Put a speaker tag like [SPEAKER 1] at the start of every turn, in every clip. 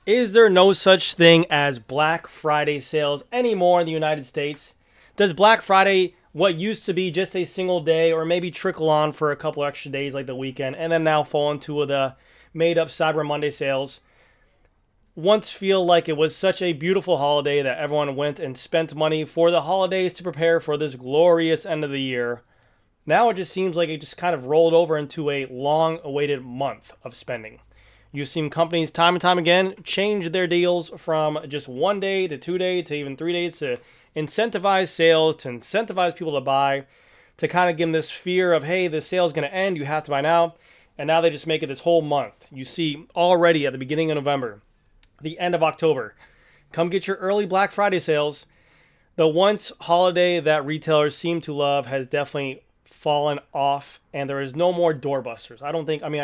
[SPEAKER 1] Is there no such thing as Black Friday sales anymore in the United States? Does Black Friday, what used to be just a single day or maybe trickle on for a couple extra days like the weekend and then now fall into the made up Cyber Monday sales, once feel like it was such a beautiful holiday that everyone went and spent money for the holidays to prepare for this glorious end of the year? Now it just seems like it just kind of rolled over into a long awaited month of spending. You've seen companies time and time again change their deals from just 1 day to 2 days to even 3 days to incentivize sales, to incentivize people to buy, to kind of give them this fear of, hey, the sale is going to end, you have to buy now. And now they just make it this whole month. You see already at the beginning of November, the end of October, come get your early Black Friday sales. The once holiday that retailers seem to love has definitely fallen off, and there is no more doorbusters. I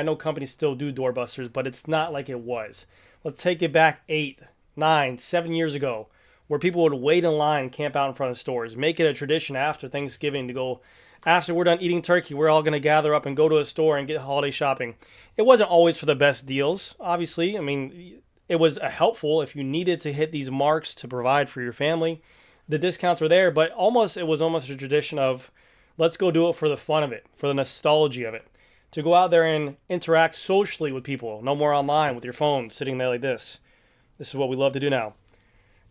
[SPEAKER 1] know companies still do doorbusters, but it's not like it was. Let's take it back 8, 9, 7 years ago, where people would wait in line, camp out in front of stores, make it a tradition after Thanksgiving to go, after we're done eating turkey, we're all going to gather up and go to a store and get holiday shopping. It wasn't always for the best deals, obviously. I mean, it was helpful if you needed to hit these marks to provide for your family. The discounts were there, but it was almost a tradition of, let's go do it for the fun of it, for the nostalgia of it. To go out there and interact socially with people. No more online with your phone sitting there like this. This is what we love to do now.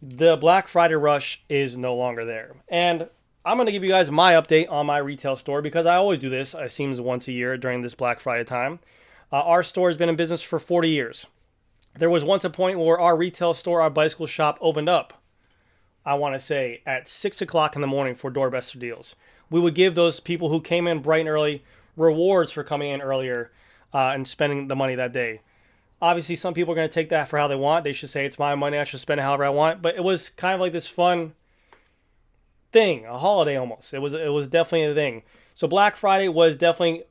[SPEAKER 1] The Black Friday rush is no longer there. And I'm going to give you guys my update on my retail store because I always do this, it seems, once a year during this Black Friday time. Our store has been in business for 40 years. There was once a point where our retail store, our bicycle shop, opened up, I want to say, at 6 o'clock in the morning for doorbuster deals. We would give those people who came in bright and early rewards for coming in earlier and spending the money that day. Obviously, some people are going to take that for how they want. They should say, it's my money, I should spend it however I want. But it was kind of like this fun thing, a holiday almost. It was definitely a thing. So Black Friday was definitely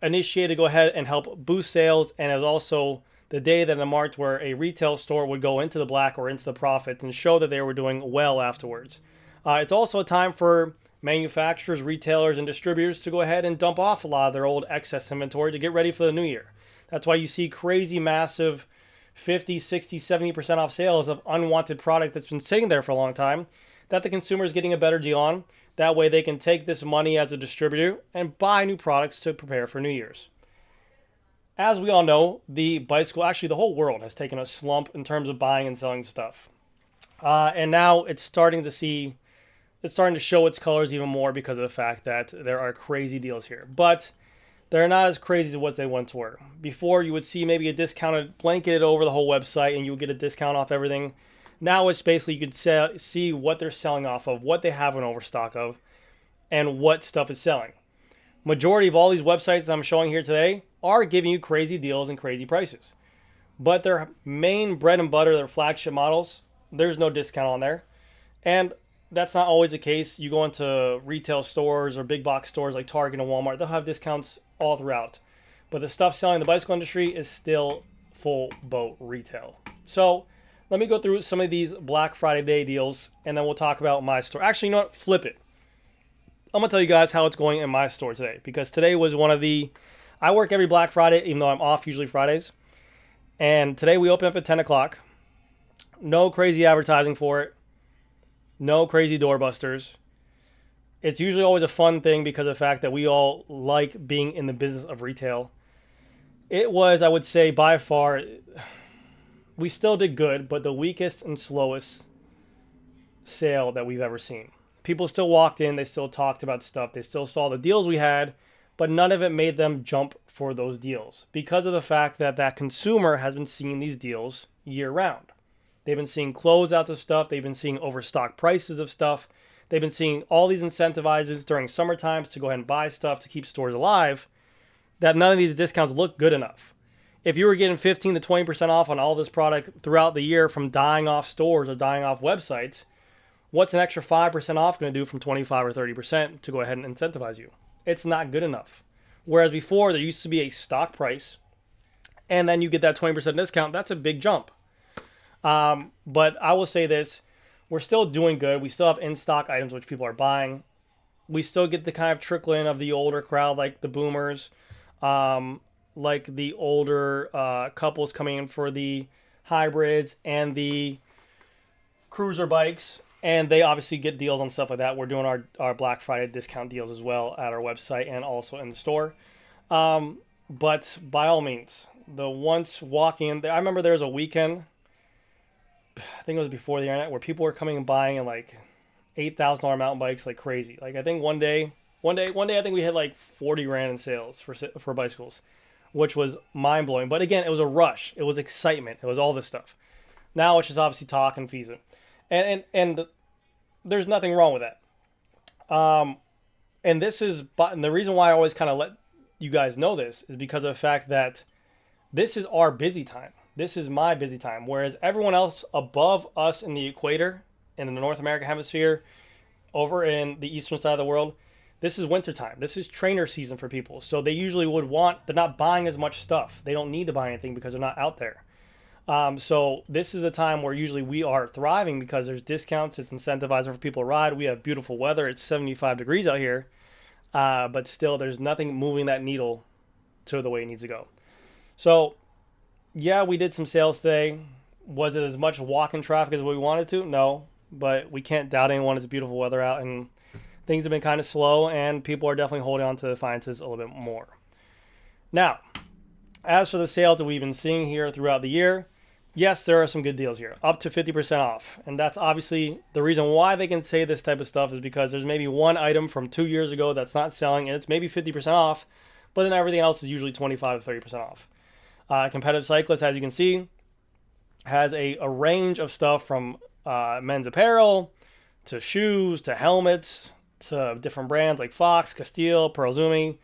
[SPEAKER 1] initiated to go ahead and help boost sales, and it was also the day that it marked where a retail store would go into the black or into the profits and show that they were doing well afterwards. It's also a time for manufacturers, retailers, and distributors to go ahead and dump off a lot of their old excess inventory to get ready for the new year. That's why you see crazy, massive 50, 60, 70% off sales of unwanted product that's been sitting there for a long time that the consumer is getting a better deal on. That way they can take this money as a distributor and buy new products to prepare for New Year's. As we all know, the whole world has taken a slump in terms of buying and selling stuff. And now it's starting to show its colors even more because of the fact that there are crazy deals here. But they're not as crazy as what they once were. Before, you would see maybe a discounted blanketed over the whole website and you would get a discount off everything. Now it's basically you could see what they're selling off of, what they have an overstock of, and what stuff is selling. Majority of all these websites I'm showing here today are giving you crazy deals and crazy prices. But their main bread and butter, their flagship models, there's no discount on there. And that's not always the case. You go into retail stores or big box stores like Target and Walmart, they'll have discounts all throughout. But the stuff selling in the bicycle industry is still full boat retail. So let me go through some of these Black Friday Day deals, and then we'll talk about my store. Actually, you know what? Flip it. I'm going to tell you guys how it's going in my store today, because today was I work every Black Friday, even though I'm off usually Fridays. And today we open up at 10 o'clock. No crazy advertising for it. No crazy doorbusters. It's usually always a fun thing because of the fact that we all like being in the business of retail. It was, I would say, by far, we still did good, but the weakest and slowest sale that we've ever seen. People still walked in, they still talked about stuff, they still saw the deals we had, but none of it made them jump for those deals because of the fact that that consumer has been seeing these deals year round. They've been seeing closeouts of stuff, they've been seeing overstock prices of stuff, they've been seeing all these incentivizes during summer times to go ahead and buy stuff to keep stores alive, that none of these discounts look good enough. If you were getting 15 to 20% off on all this product throughout the year from dying off stores or dying off websites, what's an extra 5% off going to do from 25 or 30% to go ahead and incentivize you? It's not good enough. Whereas before, there used to be a stock price, and then you get that 20% discount. That's a big jump. But I will say this, we're still doing good. We still have in-stock items which people are buying. We still get the kind of trickle in of the older crowd, like the boomers, like the older couples coming in for the hybrids, and the cruiser bikes. And they obviously get deals on stuff like that. We're doing our Black Friday discount deals as well at our website and also in the store. But by all means, the once walking, I remember there was a weekend, I think it was before the internet, where people were coming and buying like $8,000 mountain bikes like crazy. Like I think one day I think we hit like 40 grand in sales for bicycles, which was mind blowing. But again, it was a rush. It was excitement. It was all this stuff. Now it's just obviously talk and fees it. And there's nothing wrong with that. And this is, and the reason why I always kind of let you guys know this is because of the fact that this is our busy time. This is my busy time. Whereas everyone else above us in the equator, in the North American hemisphere, over in the eastern side of the world, this is winter time. This is trainer season for people. So they usually they're not buying as much stuff. They don't need to buy anything because they're not out there. So this is the time where usually we are thriving because there's discounts. It's incentivizing for people to ride. We have beautiful weather. It's 75 degrees out here. But still, there's nothing moving that needle to the way it needs to go. So, yeah, we did some sales today. Was it as much walk-in traffic as we wanted to? No. But we can't doubt anyone. It's beautiful weather out, and things have been kind of slow, and people are definitely holding on to the finances a little bit more. Now, as for the sales that we've been seeing here throughout the year, yes, there are some good deals here, up to 50% off. And that's obviously the reason why they can say this type of stuff is because there's maybe one item from 2 years ago that's not selling, and it's maybe 50% off, but then everything else is usually 25 to 30% off. Competitive Cyclist, as you can see, has a range of stuff from men's apparel to shoes to helmets to different brands like Fox, Castile, Pearl Zumi,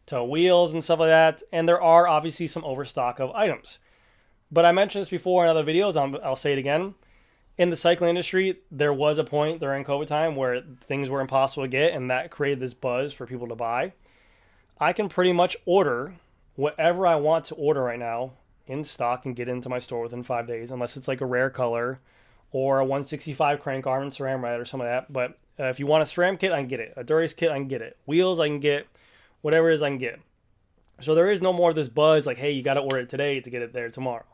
[SPEAKER 1] to wheels and stuff like that. And there are obviously some overstock of items. But I mentioned this before in other videos, I'll say it again. In the cycling industry, there was a point during COVID time where things were impossible to get, and that created this buzz for people to buy. I can pretty much order whatever I want to order right now in stock and get into my store within 5 days, unless it's like a rare color or a 165 crank arm and SRAM red or something like that. But if you want a SRAM kit, I can get it. A Dura-Ace kit, I can get it. Wheels, I can get. Whatever it is, I can get. So there is no more of this buzz like, hey, you got to order it today to get it there tomorrow.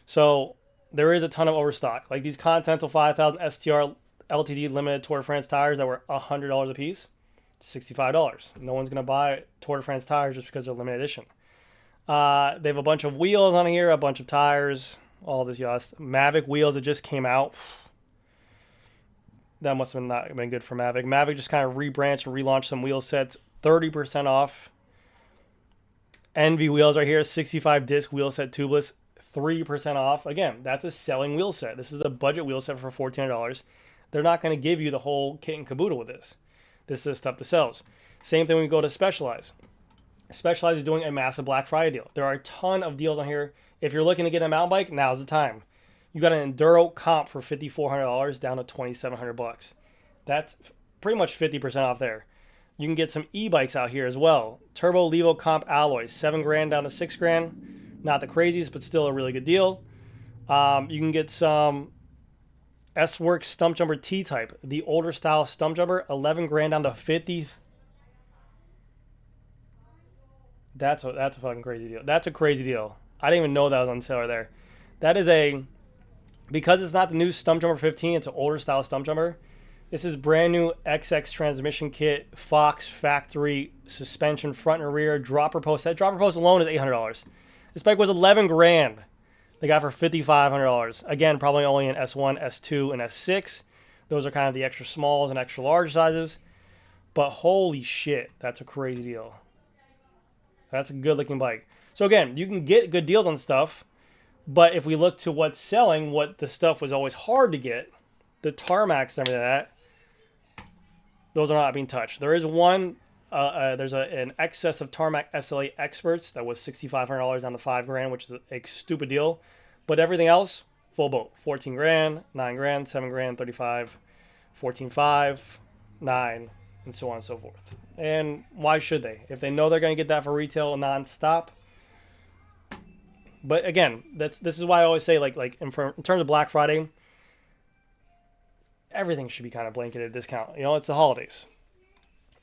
[SPEAKER 1] So there is a ton of overstock. Like these Continental 5000 STR LTD limited Tour de France tires that were $100 a piece, $65. No one's going to buy Tour de France tires just because they're limited edition. They have a bunch of wheels on here, a bunch of tires, all this yes. Mavic wheels that just came out. That must have not been good for Mavic. Mavic just kind of rebranched and relaunched some wheel sets, 30% off. Envy wheels are here, 65 disc wheel set tubeless, 3% off. Again, that's a selling wheel set. This is a budget wheel set for $1,400. They're not going to give you the whole kit and caboodle with this. This is stuff that sells. Same thing when we go to Specialized. Specialized is doing a massive Black Friday deal. There are a ton of deals on here. If you're looking to get a mountain bike, now's the time. You got an Enduro comp for $5,400 down to $2,700. That's pretty much 50% off there. You can get some e-bikes out here as well. Turbo Levo comp alloys, $7,000 down to $6,000. Not the craziest, but still a really good deal. You can get some S-Works Stump Jumper T-Type, the older style Stump Jumper, $11,000 down to $50,000. That's a fucking crazy deal. That's a crazy deal. I didn't even know that was on sale right there. That is because it's not the new Stump Jumper 15, it's an older style Stump Jumper. This is brand new XX transmission kit, Fox factory suspension front and rear, dropper post. That dropper post alone is $800. This bike was $11,000. They got for $5,500. Again, probably only in S1, S2, and S6. Those are kind of the extra smalls and extra large sizes. But holy shit, that's a crazy deal. That's a good looking bike. So again, you can get good deals on stuff. But if we look to what's selling, what the stuff was always hard to get, the Tarmacs and everything like that, those are not being touched. There is one, there's an excess of Tarmac SLA Experts that was $6,500 down to $5,000, which is a stupid deal. But everything else, full boat, $14,000, $9,000, $7,000, $35,000, $14,500, $9,000, and so on and so forth. And why should they? If they know they're going to get that for retail nonstop. But again, this is why I always say, like in terms of Black Friday, everything should be kind of blanketed discount. You know, it's the holidays.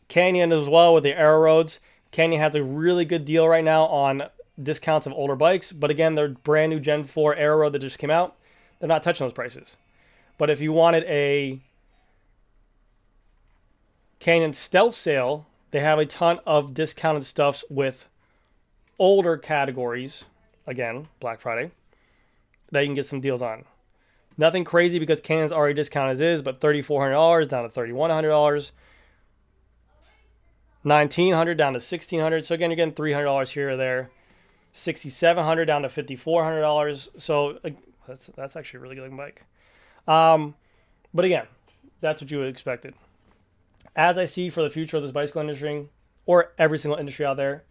[SPEAKER 1] Canyon as well with the Aero Roads. Canyon has a really good deal right now on discounts of older bikes. But again, they're brand new Gen 4 Aero that just came out. They're not touching those prices. But if you wanted a Canyon Stealth sale, they have a ton of discounted stuffs with older categories. Again, Black Friday, that you can get some deals on. Nothing crazy because Canyon's already discounted as is, but $3,400 down to $3,100. $1,900 down to $1,600. So again, you're getting $300 here or there. $6,700 down to $5,400. So that's actually a really good looking bike. But again, that's what you would expected. As I see for the future of this bicycle industry, or every single industry out there,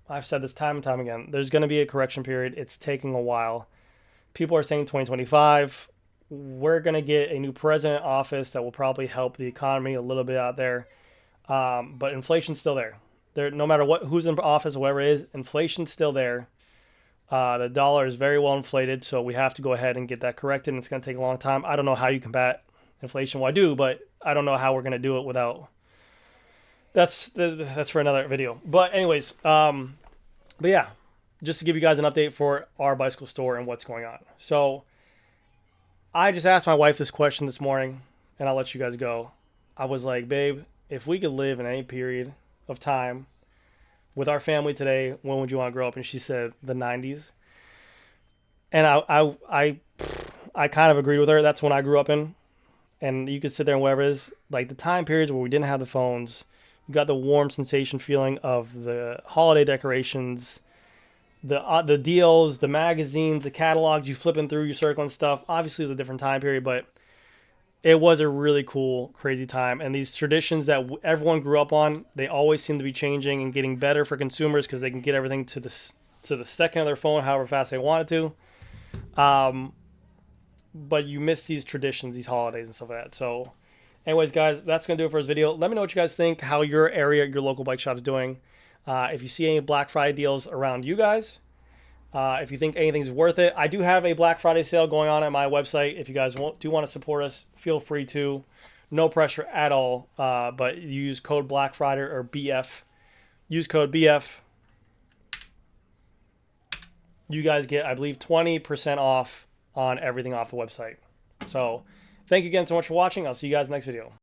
[SPEAKER 1] I've said this time and time again, there's going to be a correction period. It's taking a while. People are saying 2025. We're going to get a new president in office that will probably help the economy a little bit out there. But inflation's still there. No matter who's in office or whatever it is, inflation's still there. The dollar is very well inflated, so we have to go ahead and get that corrected, and it's going to take a long time. I don't know how you combat inflation. Well, I do, but I don't know how we're going to do it without... That's for another video. But anyways, but yeah, just to give you guys an update for our bicycle store and what's going on. So I just asked my wife this question this morning, and I'll let you guys go. I was like, babe, if we could live in any period of time with our family today, when would you want to grow up? And she said the 90s. And I kind of agreed with her. That's when I grew up in. And you could sit there and whatever it is, like the time periods where we didn't have the phones, you got the warm sensation feeling of the holiday decorations, the deals, the magazines, the catalogs, you flipping through, you circling stuff. Obviously, it was a different time period, but it was a really cool, crazy time. And these traditions that everyone grew up on, they always seem to be changing and getting better for consumers because they can get everything to the second of their phone, however fast they want it to. But you miss these traditions, these holidays and stuff like that. So anyways, guys, that's going to do it for this video. Let me know what you guys think, how your area, your local bike shop's doing. If you see any Black Friday deals around you guys, if you think anything's worth it. I do have a Black Friday sale going on at my website. If you guys do want to support us, feel free to. No pressure at all. But use code Black Friday or BF. Use code BF. You guys get, I believe, 20% off on everything off the website. So thank you again so much for watching. I'll see you guys in the next video.